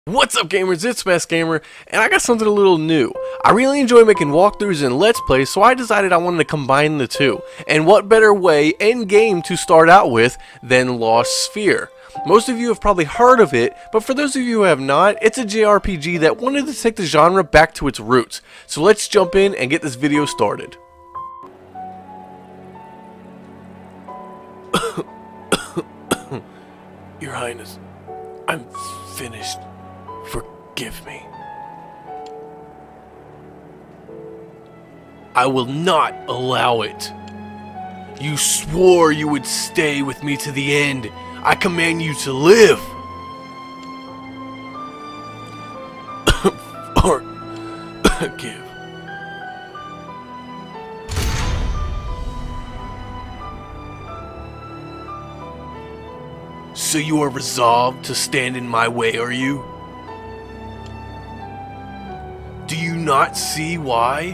What's up, gamers? It's Masgamer, and I got something a little new. I really enjoy making walkthroughs and let's plays, so I decided I wanted to combine the two. And what better way end game to start out with than Lost Sphear? Most of you have probably heard of it, but for those of you who have not, it's a JRPG that wanted to take the genre back to its roots. So let's jump in and get this video started. Your Highness, I'm finished. Forgive me. I will not allow it. You swore you would stay with me to the end. I command you to live. Forgive. So you are resolved to stand in my way, are you? Do you not see why?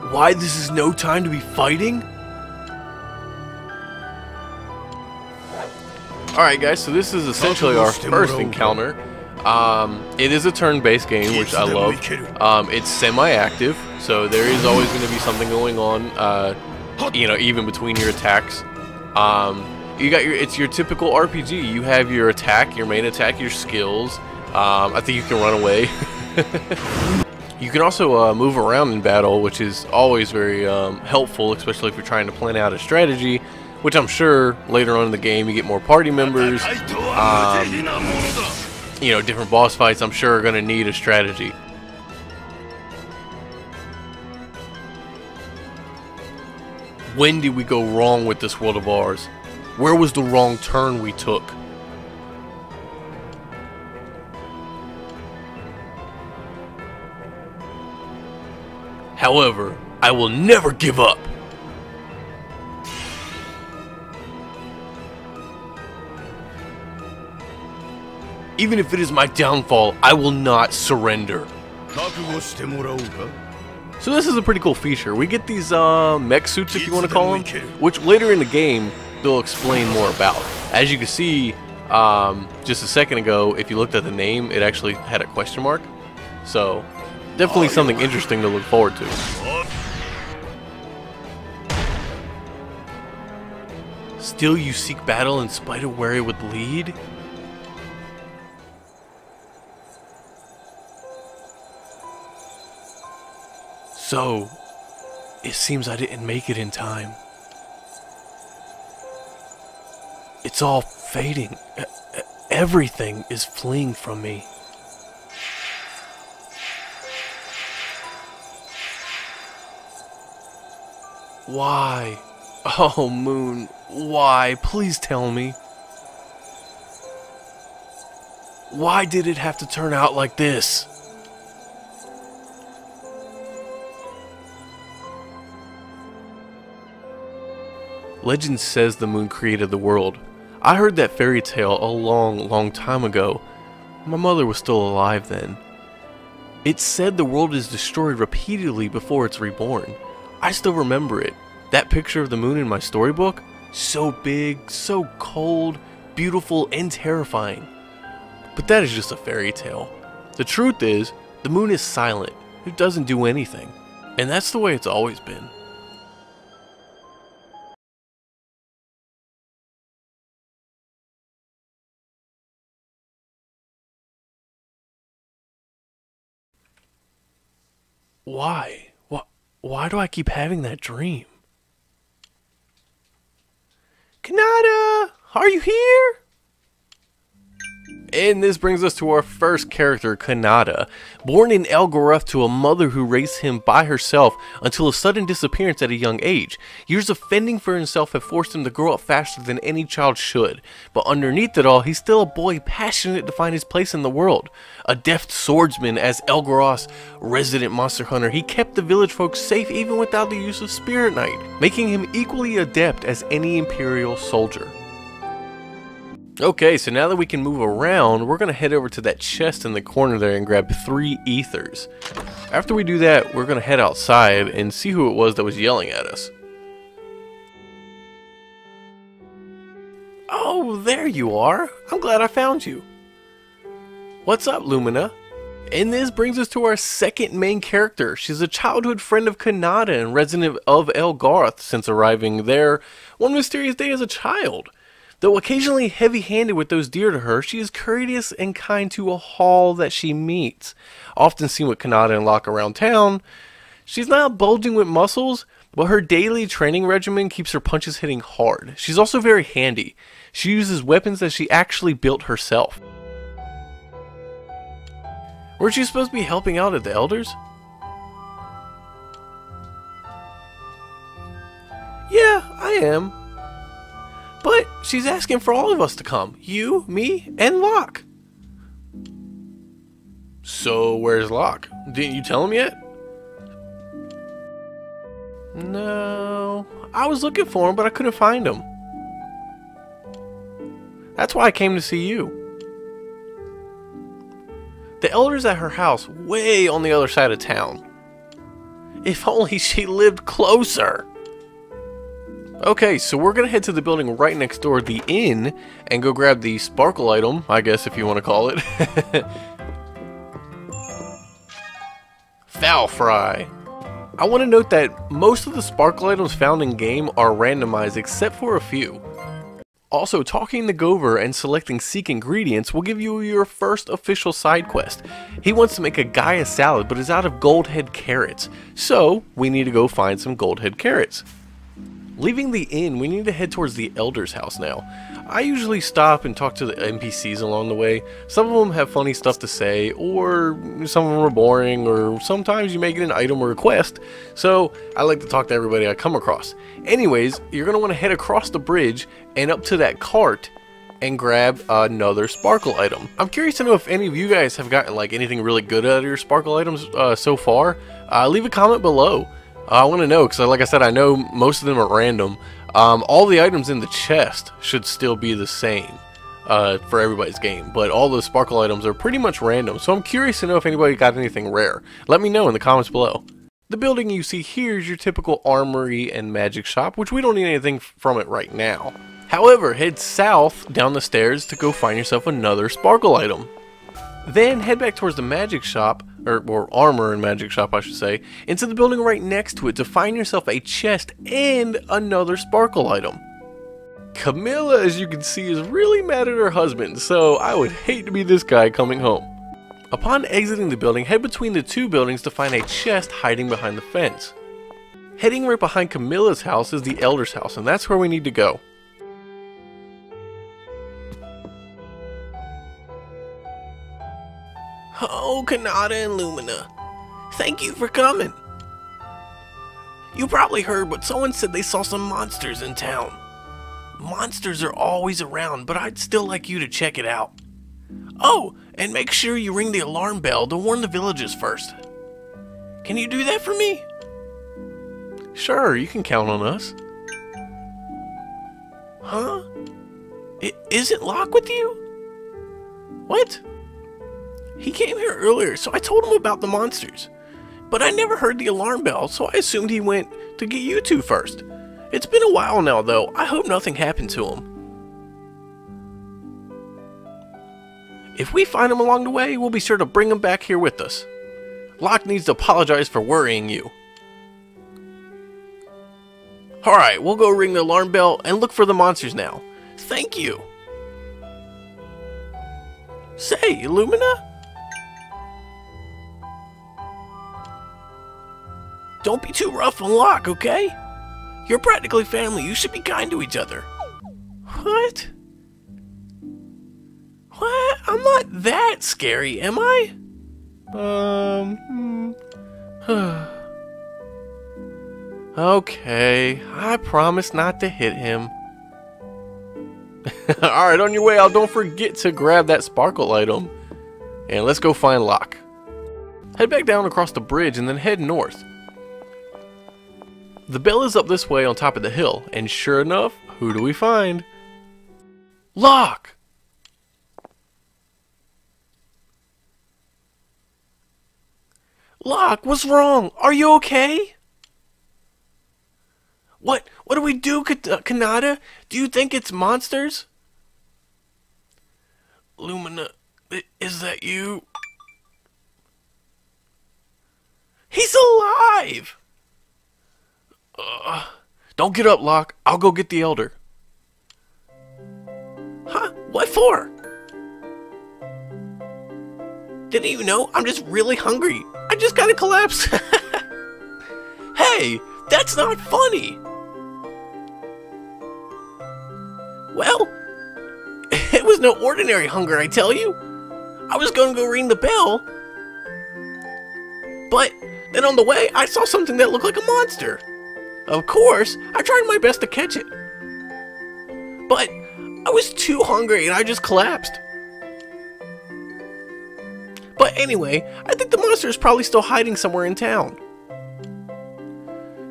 Why this is no time to be fighting? Alright guys, so this is essentially our first encounter. It is a turn-based game, which I love. It's semi-active, so there is always going to be something going on, you know, even between your attacks. It's your typical RPG. You have your attack, your main attack, your skills. I think you can run away. You can also move around in battle, which is always very helpful, especially if you're trying to plan out a strategy, which I'm sure later on in the game you get more party members. You know, different boss fights I'm sure are going to need a strategy. When did we go wrong with this world of ours? Where was the wrong turn we took? However, I will never give up. Even if it is my downfall, I will not surrender. So this is a pretty cool feature. We get these mech suits, if you want to call them, which later in the game they'll explain more about. As you can see, just a second ago, if you looked at the name, it actually had a question mark. So definitely something interesting to look forward to. Still you seek battle in spite of where it would lead? So, it seems I didn't make it in time. It's all fading. Everything is fleeing from me. Why? Oh, Moon, why? Please tell me. Why did it have to turn out like this? Legend says the moon created the world. I heard that fairy tale a long time ago. My mother was still alive then. It said the world is destroyed repeatedly before it's reborn. I still remember it. That picture of the moon in my storybook? So big, so cold, beautiful, and terrifying. But that is just a fairy tale. The truth is, the moon is silent. It doesn't do anything. And that's the way it's always been. Why? Why do I keep having that dream? Kanata! Are you here? And this brings us to our first character, Kanata. Born in Elgarthe to a mother who raised him by herself until a sudden disappearance at a young age. Years of fending for himself have forced him to grow up faster than any child should. But underneath it all, he's still a boy passionate to find his place in the world. A deft swordsman as Elgarthe's resident monster hunter, he kept the village folks safe even without the use of Spirit Knight, making him equally adept as any Imperial soldier. Okay, so now that we can move around, we're going to head over to that chest in the corner there and grab 3 ethers. After we do that, we're going to head outside and see who it was that was yelling at us. Oh, there you are. I'm glad I found you. What's up, Lumina? And this brings us to our second main character. She's a childhood friend of Kanata and resident of Elgarthe since arriving there one mysterious day as a child. Though occasionally heavy-handed with those dear to her, she is courteous and kind to all that she meets. Often seen with Kanata and Locke around town, she's not bulging with muscles, but her daily training regimen keeps her punches hitting hard. She's also very handy. She uses weapons that she actually built herself. Weren't you supposed to be helping out at the Elders? Yeah, I am. But she's asking for all of us to come. You, me, and Locke. So where's Locke? Didn't you tell him yet? No, I was looking for him, but I couldn't find him. That's why I came to see you. The Elder's at her house, way on the other side of town. If only she lived closer. Okay, so we're gonna head to the building right next door, the inn, and go grab the sparkle item, I guess if you want to call it. Foul Fry. I want to note that most of the sparkle items found in game are randomized except for a few. Also, talking to Gover and selecting Seek Ingredients will give you your first official side quest. He wants to make a Gaia salad but is out of gold head carrots, so we need to go find some gold head carrots. Leaving the inn, we need to head towards the Elder's house now. I usually stop and talk to the NPCs along the way. Some of them have funny stuff to say, or some of them are boring, or sometimes you may get an item or a quest, so I like to talk to everybody I come across. Anyways, you're going to want to head across the bridge and up to that cart and grab another sparkle item. I'm curious to know if any of you guys have gotten like anything really good out of your sparkle items so far. Leave a comment below. I want to know, because like I said, I know most of them are random. All the items in the chest should still be the same for everybody's game, but all the sparkle items are pretty much random, so I'm curious to know if anybody got anything rare. Let me know in the comments below. The building you see here is your typical armory and magic shop, which we don't need anything from it right now. However, head south down the stairs to go find yourself another sparkle item. Then head back towards the magic shop, or armor and magic shop I should say, into the building right next to it to find yourself a chest and another sparkle item. Camilla, as you can see, is really mad at her husband, so I would hate to be this guy coming home. Upon exiting the building, head between the two buildings to find a chest hiding behind the fence. Heading right behind Camilla's house is the Elder's house, and that's where we need to go. Oh, Kanata and Lumina. Thank you for coming. You probably heard, but someone said they saw some monsters in town. Monsters are always around, but I'd still like you to check it out. Oh, and make sure you ring the alarm bell to warn the villagers first. Can you do that for me? Sure, you can count on us. Huh? Isn't Locke with you? What? He came here earlier, so I told him about the monsters. But I never heard the alarm bell, so I assumed he went to get you two first. It's been a while now, though. I hope nothing happened to him. If we find him along the way, we'll be sure to bring him back here with us. Locke needs to apologize for worrying you. Alright, we'll go ring the alarm bell and look for the monsters now. Thank you. Say, Lumina? Don't be too rough on Locke, okay? You're practically family. You should be kind to each other. What? What? I'm not that scary, am I? Okay, I promise not to hit him. Alright, on your way out, don't forget to grab that sparkle item. And let's go find Locke. Head back down across the bridge and then head north. The bell is up this way on top of the hill, and sure enough, who do we find? Locke! Locke, what's wrong? Are you okay? What do we do, Kanata? Do you think it's monsters? Is that you? He's alive! Don't get up, Locke. I'll go get the Elder. Huh? What for? Didn't you know? I'm just really hungry. I just kinda collapsed. Hey, that's not funny. Well, it was no ordinary hunger, I tell you. I was going to go ring the bell, but then on the way, I saw something that looked like a monster. Of course, I tried my best to catch it, but I was too hungry and I just collapsed. But anyway, I think the monster is probably still hiding somewhere in town.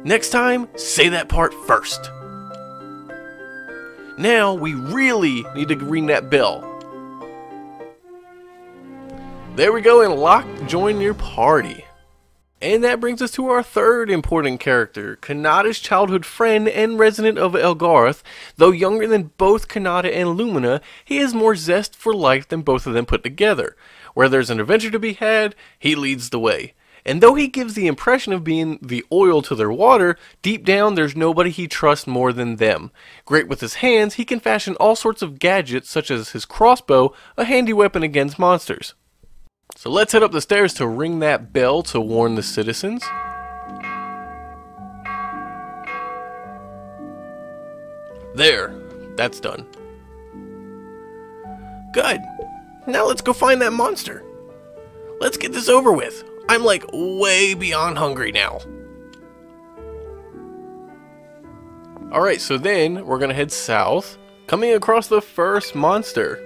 Next time, say that part first. Now, we really need to ring that bell. There we go, and Locke joined your party. And that brings us to our third important character, Kanata's childhood friend and resident of Elgarthe. Though younger than both Kanata and Lumina, he has more zest for life than both of them put together. Where there's an adventure to be had, he leads the way. And though he gives the impression of being the oil to their water, deep down there's nobody he trusts more than them. Great with his hands, he can fashion all sorts of gadgets such as his crossbow, a handy weapon against monsters. So let's head up the stairs to ring that bell to warn the citizens. There, that's done. Good. Now let's go find that monster. Let's get this over with. I'm like way beyond hungry now. Alright, so then we're gonna head south, coming across the first monster.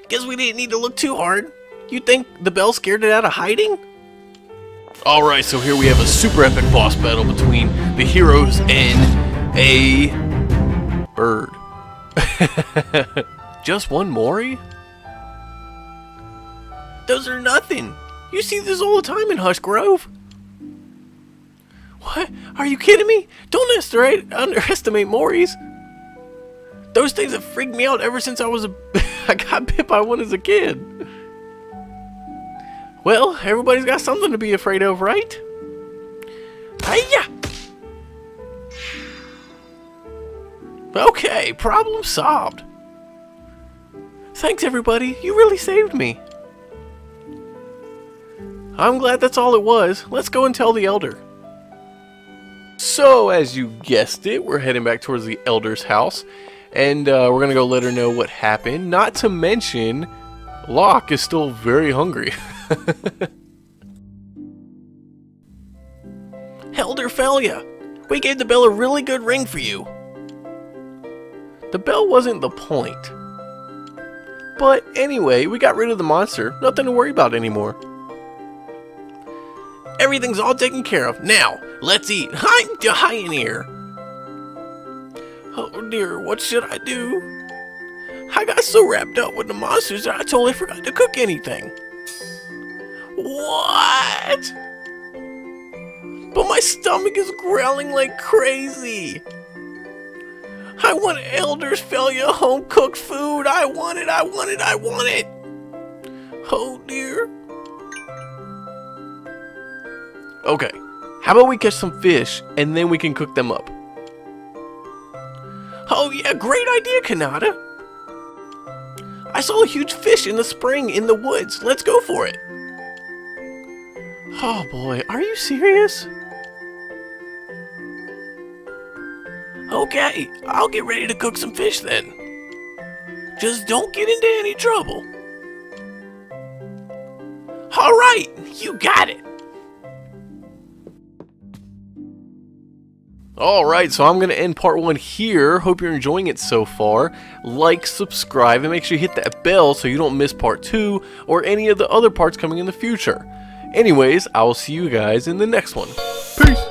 Guess we didn't need to look too hard. You think the bell scared it out of hiding? Alright, so here we have a super epic boss battle between the heroes and a bird. Just one Mori? Those are nothing. You see this all the time in Hush Grove. What? Are you kidding me? Don't underestimate Moris. Those things have freaked me out ever since I got bit by one as a kid. Well, everybody's got something to be afraid of, right? Hiya! Okay, problem solved. Thanks, everybody. You really saved me. I'm glad that's all it was. Let's go and tell the Elder. So, as you guessed it, we're heading back towards the Elder's house. And we're going to go let her know what happened. Not to mention, Locke is still very hungry. Elder Felia, we gave the bell a really good ring for you. The bell wasn't the point. But anyway, we got rid of the monster. Nothing to worry about anymore. Everything's all taken care of. Now, let's eat. I'm dying here. Oh dear, what should I do? I got so wrapped up with the monsters that I totally forgot to cook anything. What? But my stomach is growling like crazy. I want Elder's Felia home cooked food. I want it, I want it, I want it. Oh dear. Okay, how about we catch some fish and then we can cook them up? Oh yeah, great idea, Kanata. I saw a huge fish in the spring in the woods. Let's go for it. Oh boy, are you serious? Okay, I'll get ready to cook some fish then. Just don't get into any trouble. Alright, you got it. Alright, so I'm going to end part 1 here. Hope you're enjoying it so far. Like, subscribe, and make sure you hit that bell so you don't miss part 2 or any of the other parts coming in the future. Anyways, I will see you guys in the next one. Peace!